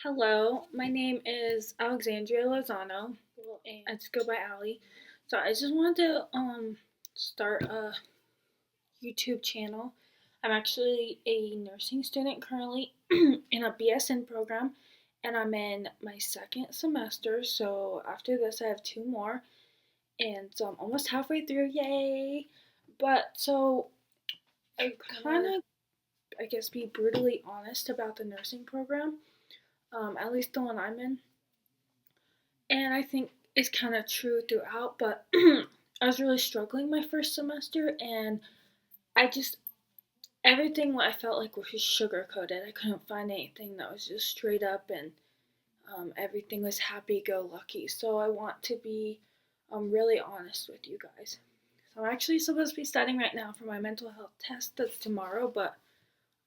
Hello, my name is Alexandria Lozano. I just go by Allie. So I just wanted to start a YouTube channel. I'm actually a nursing student currently in a BSN program, and I'm in my second semester. So after this, I have two more, and so I'm almost halfway through. Yay! But so I kind of, I guess, be brutally honest about the nursing program. At least the one I'm in. And I think it's kind of true throughout, but I was really struggling my first semester, and I just everything what I felt like was just sugar coated. I couldn't find anything that was just straight up, and everything was happy go lucky. So I want to be really honest with you guys. So I'm actually supposed to be studying right now for my mental health test that's tomorrow, but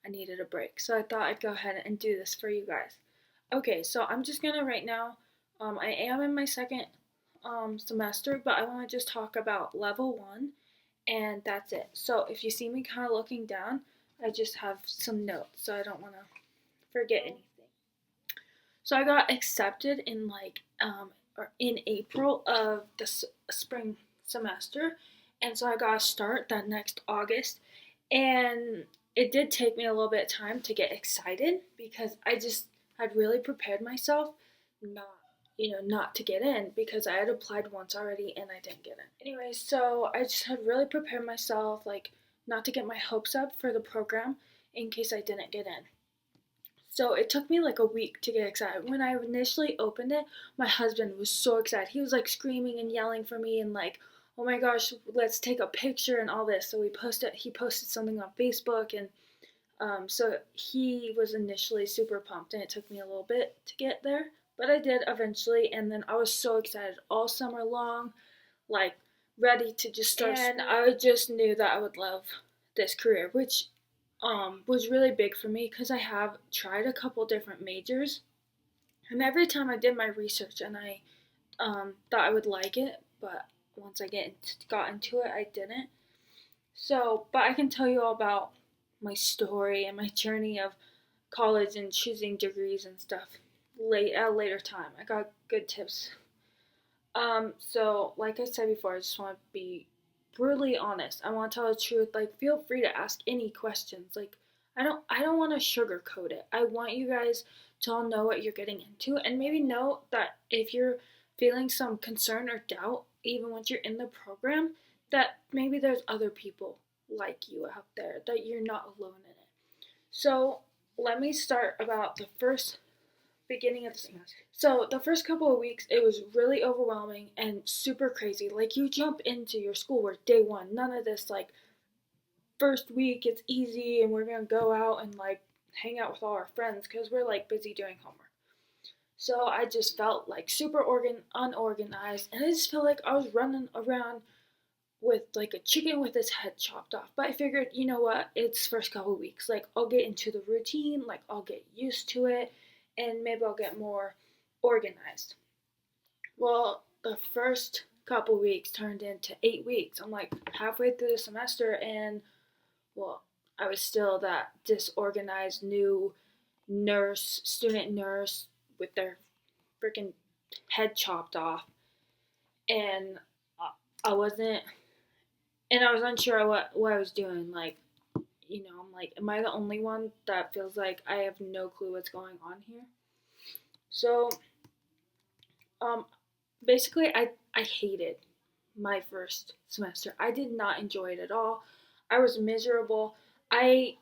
I needed a break, so I thought I'd go ahead and do this for you guys. Okay, so I'm just gonna right now. I am in my second semester, but I want to just talk about level one, and that's it. So if you see me kind of looking down, I just have some notes, so I don't want to forget anything. So I got accepted in or in April of the spring semester, and so I got to start that next August, and it did take me a little bit of time to get excited because I just had really prepared myself not not to get in because I had applied once already and I didn't get in. Anyway, so I just had really prepared myself like not to get my hopes up for the program in case I didn't get in. So it took me like a week to get excited. When I initially opened it, my husband was so excited. He was like screaming and yelling for me and like, "Oh my gosh, let's take a picture and all this." So he posted something on Facebook, and so he was initially super pumped, and it took me a little bit to get there, but I did eventually. And then I was so excited all summer long, like ready to just start. And I just knew that I would love this career, which was really big for me because I have tried a couple different majors, and every time I did my research and I thought I would like it, but once I got into it, I didn't. So, but I can tell you all about my story and my journey of college and choosing degrees and stuff at a later time. I got good tips. So like I said before, I just want to be brutally honest. I want to tell the truth. Like, feel free to ask any questions. Like, I don't want to sugarcoat it. I want you guys to all know what you're getting into, and maybe know that if you're feeling some concern or doubt, even once you're in the program, that maybe there's other people like you out there, that you're not alone in it. So let me start about the first beginning of the semester. So the first couple of weeks, it was really overwhelming and super crazy. Like, you jump into your schoolwork day one. None of this like first week it's easy and we're gonna go out and like hang out with all our friends because we're like busy doing homework. So I just felt like super unorganized, and I just felt like I was running around with like a chicken with its head chopped off. But I figured, you know what? It's first couple weeks. Like, I'll get into the routine, like I'll get used to it, and maybe I'll get more organized. Well, the first couple weeks turned into 8 weeks. I'm like halfway through the semester, and well, I was still that disorganized new student nurse with their freaking head chopped off, and I wasn't, and I was unsure what I was doing. Like, I'm like, am I the only one that feels like I have no clue what's going on here? So, um, basically, I hated my first semester. I did not enjoy it at all. I was miserable. I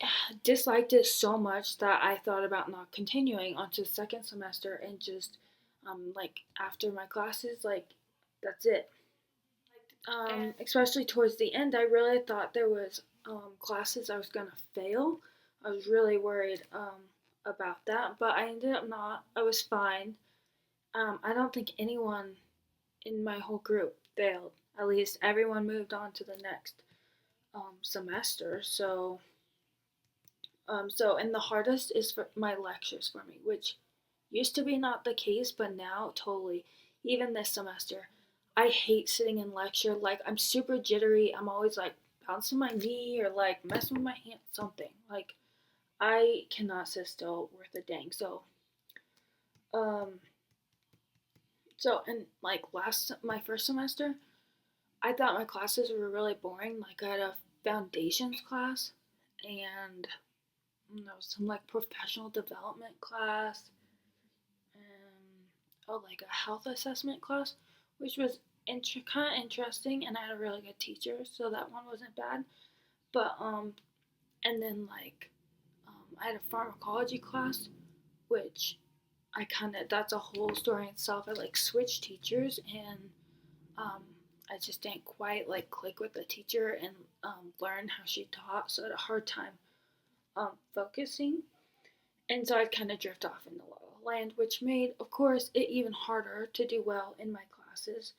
disliked it so much that I thought about not continuing onto the second semester and just like after my classes, like that's it. Especially towards the end, I really thought there was classes I was gonna fail. I was really worried about that, but I ended up not. I was fine. I don't think anyone in my whole group failed. At least everyone moved on to the next semester. So and the hardest is for my lectures for me, which used to be not the case, but now totally. Even this semester, I hate sitting in lecture. Like, I'm super jittery. I'm always like bouncing my knee or like messing with my hand, something. Like, I cannot sit still worth a dang. So So in like my first semester, I thought my classes were really boring. Like I had a foundations class, and there was some like professional development class, and like a health assessment class, which was kind of interesting, and I had a really good teacher, so that one wasn't bad. But and then like I had a pharmacology class, which that's a whole story in itself. I like switched teachers, and um, I just didn't quite like click with the teacher and learn how she taught, so I had a hard time focusing, and so I'd kind of drift off into La La Land, which made, of course, it even harder to do well in my classes.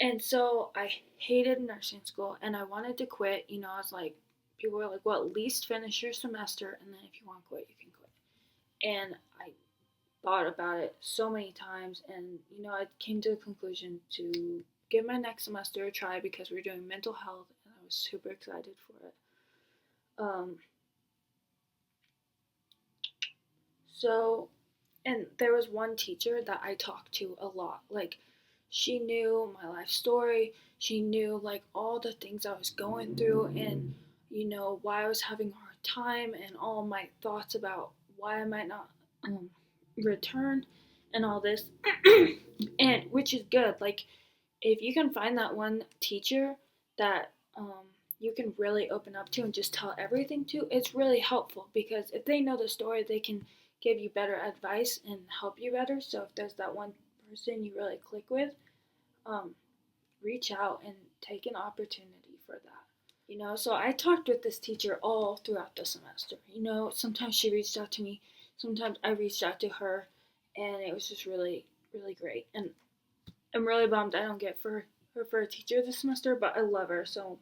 And so I hated nursing school, and I wanted to quit. You know, I was like, people were like, well, at least finish your semester, and then if you want to quit, you can quit. And I thought about it so many times, and you know, I came to the conclusion to give my next semester a try because we were doing mental health, and I was super excited for it. Um, so, and there was one teacher that I talked to a lot. Like, she knew my life story. She knew like all the things I was going through, and you know why I was having a hard time, and all my thoughts about why I might not return, and all this. And which is good. Like, if you can find that one teacher that you can really open up to and just tell everything to, it's really helpful because if they know the story, they can give you better advice and help you better. So if there's that one person you really click with, um, reach out and take an opportunity for that. You know, so I talked with this teacher all throughout the semester. You know, sometimes she reached out to me, sometimes I reached out to her, and it was just really, really great. And I'm really bummed I don't get her for a teacher this semester, but I love her, so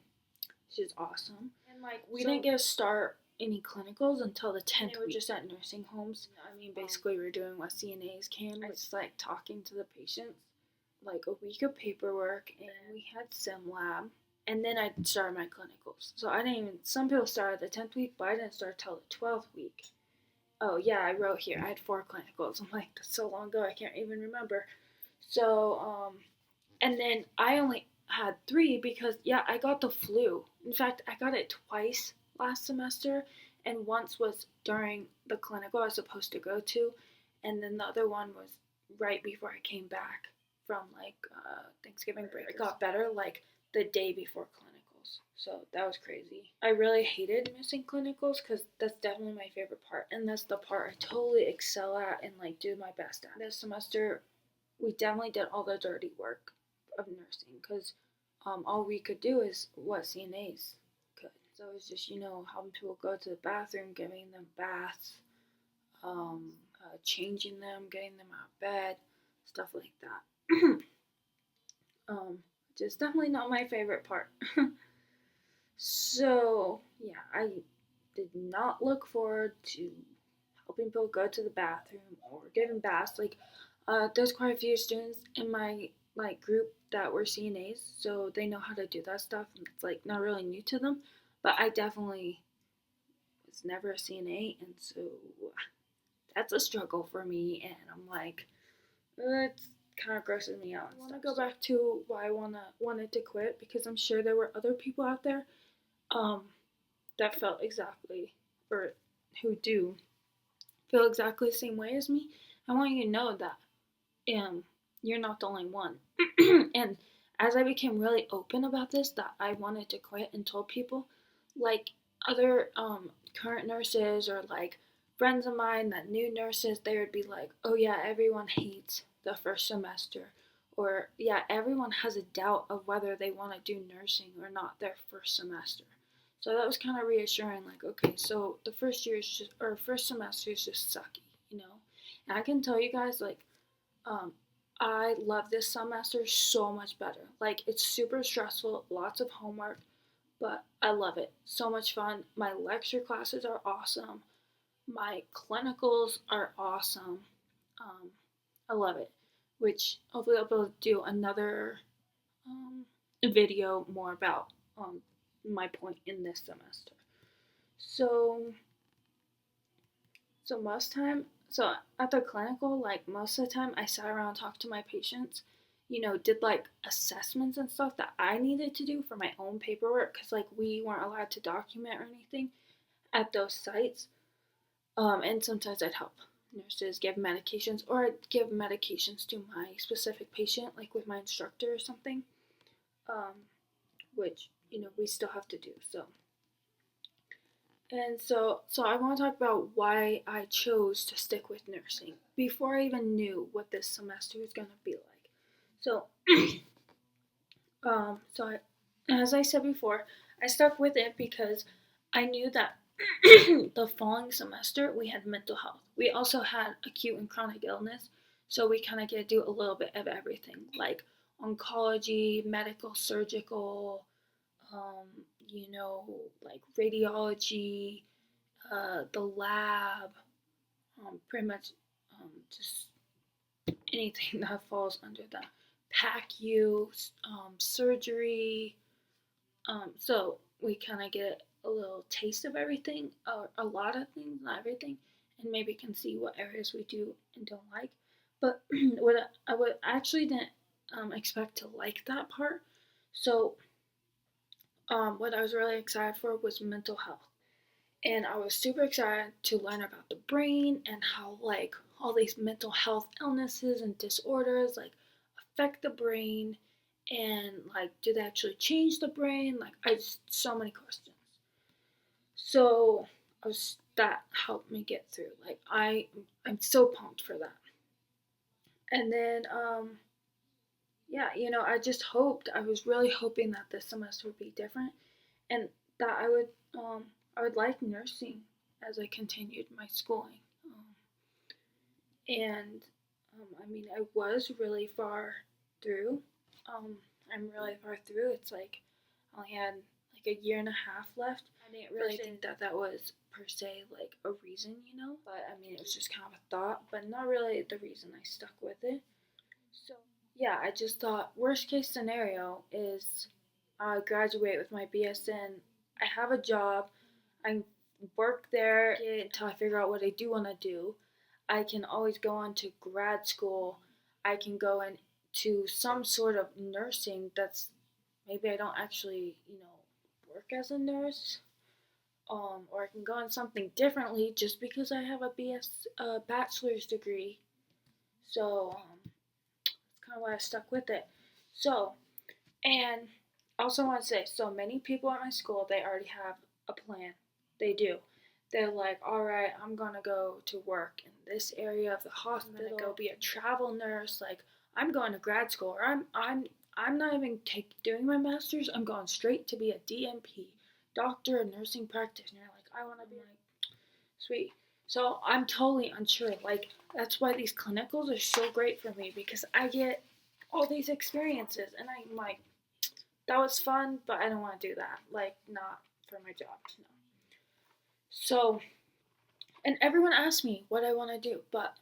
she's awesome. And like we didn't get to start any clinicals until the 10th week. We were just at nursing homes. I mean, basically we were doing what CNAs can, which is like talking to the patients, like a week of paperwork, and we had sim lab. And then I started my clinicals. So I didn't even, some people started the 10th week, but I didn't start till the 12th week. Oh yeah, I wrote here, I had 4 clinicals. I'm like, that's so long ago, I can't even remember. So, and then I only had 3 because, yeah, I got the flu. In fact, I got it twice last semester, and once was during the clinical I was supposed to go to, and then the other one was right before I came back from like Thanksgiving break. It got better like the day before clinicals, so that was crazy. I really hated missing clinicals because that's definitely my favorite part, and that's the part I totally excel at and like do my best at. This semester, we definitely did all the dirty work of nursing because all we could do is what CNAs could. So it was just, you know, helping people go to the bathroom, giving them baths, changing them, getting them out of bed, stuff like that. Which is definitely not my favorite part. So, yeah, I did not look forward to helping people go to the bathroom or giving baths. Like, there's quite a few students in my like group that were CNAs, so they know how to do that stuff, and it's like not really new to them. But I definitely was never a CNA, and so that's a struggle for me. And I'm like, it kind of grosses me out. I want to go back to why I wanted to quit because I'm sure there were other people out there um, that felt exactly, or who do feel exactly the same way as me. I want you to know that you're not the only one. And as I became really open about this, that I wanted to quit and told people, like other current nurses or like friends of mine that knew nurses, they would be like, oh yeah, everyone hates the first semester. Or yeah, everyone has a doubt of whether they want to do nursing or not their first semester. So that was kind of reassuring, like, okay, so the first year is just, or first semester is just sucky, you know? And I can tell you guys, like, um, I love this semester so much better. Like, it's super stressful, lots of homework, but I love it. So much fun. My lecture classes are awesome. My clinicals are awesome. Um, I love it. Which hopefully I'll be able to do another video more about my point in this semester. So, most time, so at the clinical, like most of the time I sat around and talked to my patients, did like assessments and stuff that I needed to do for my own paperwork because like we weren't allowed to document or anything at those sites. And sometimes I'd help nurses give medications, or I'd give medications to my specific patient, like with my instructor or something, which, we still have to do. So I want to talk about why I chose to stick with nursing before I even knew what this semester was going to be like. So, as I said before, I stuck with it because I knew that the following semester we had mental health. We also had acute and chronic illness, so we kind of get to do a little bit of everything, like oncology, medical, surgical, like radiology, the lab, pretty much just anything that falls under that. PACU, surgery. So we kind of get a little taste of everything, or a lot of things, not everything, and maybe can see what areas we do and don't like. But what I would actually didn't expect to like that part. So what I was really excited for was mental health. And I was super excited to learn about the brain and how like all these mental health illnesses and disorders like affect the brain, and like do they actually change the brain? Like I just so many questions. So that helped me get through. Like I'm so pumped for that. And then yeah, I was really hoping that this semester would be different, and that I would like nursing as I continued my schooling. And I mean, I was really far through. I'm really far through. It's like I only had like a year and a half left. I didn't really think that that was per se like a reason, But I mean, it was just kind of a thought, but not really the reason I stuck with it. So yeah, I just thought worst case scenario is I graduate with my BSN. I have a job. I work there until I figure out what I do want to do. I can always go on to grad school. I can go into some sort of nursing that's maybe I don't actually, work as a nurse. Or I can go on something differently just because I have a bachelor's degree. So, that's kind of why I stuck with it. So, and I also want to say, so many people at my school, they already have a plan. They do. They're like, all right, I'm gonna go to work in this area of the hospital. I'm gonna go be a travel nurse. Like, I'm going to grad school, or I'm not even doing my master's. I'm going straight to be a DNP, doctor of nursing practitioner. Like, I want to be like, sweet. So I'm totally unsure. Like, that's why these clinicals are so great for me because I get all these experiences, and I'm like, that was fun, but I don't want to do that. Like, not for my job, no. So, and everyone asks me what I want to do, but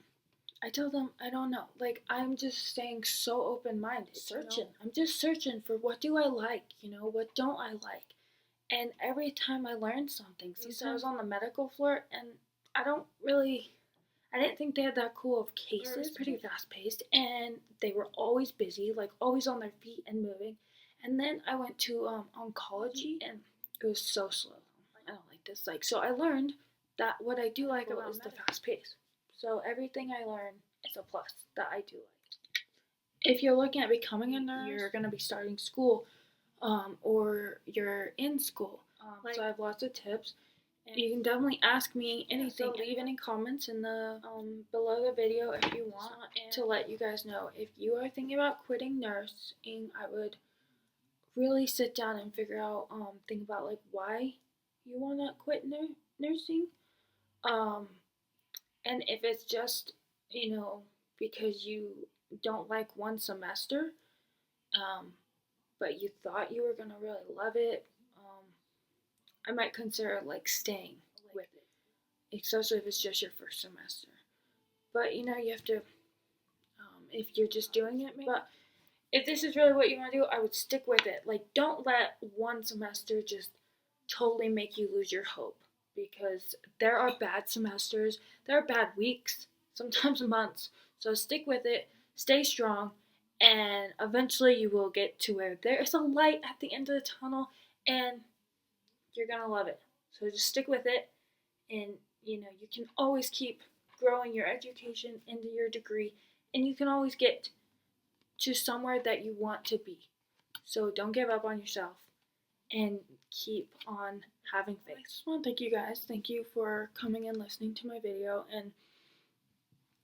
I tell them I don't know. Like, I'm just staying so open minded, searching. I'm just searching for what do I like, what don't I like. And every time I learn something, I was on the medical floor, and I don't really, I didn't think they had that cool of cases, pretty fast paced, and they were always busy, like always on their feet and moving. And then I went to oncology, and it was so slow. I don't like this. Like, so I learned that what I do like about is the fast pace. So everything I learn is a plus that I do like. If you're looking at becoming a nurse, you're gonna be starting school, or you're in school. So I have lots of tips. And you can definitely ask me anything. So leave any comments in the below the video if you want, to let you guys know. If you are thinking about quitting nursing, I would really sit down and figure out, think about like why you want to quit nursing. Um, and if it's just, because you don't like one semester, um, but you thought you were going to really love it, I might consider like staying with it, especially if it's just your first semester. But you have to, if you're just doing it, maybe. But if this is really what you want to do, I would stick with it. Like, don't let one semester just totally make you lose your hope, because there are bad semesters, there are bad weeks, sometimes months. So stick with it, stay strong, and eventually you will get to where there is a light at the end of the tunnel, and you're gonna love it. So just stick with it, and you can always keep growing your education into your degree, and you can always get to somewhere that you want to be. So don't give up on yourself and keep on having faith. I just want to thank you guys. Thank you for coming and listening to my video. And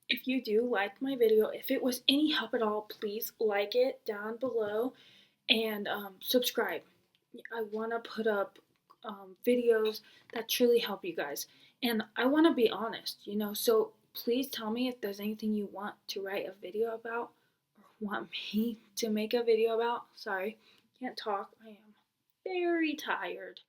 if you do like my video, if it was any help at all, please like it down below and subscribe. I want to put up videos that truly help you guys. And I want to be honest, so please tell me if there's anything you want to write a video about or want me to make a video about. Sorry, can't talk. I am very tired.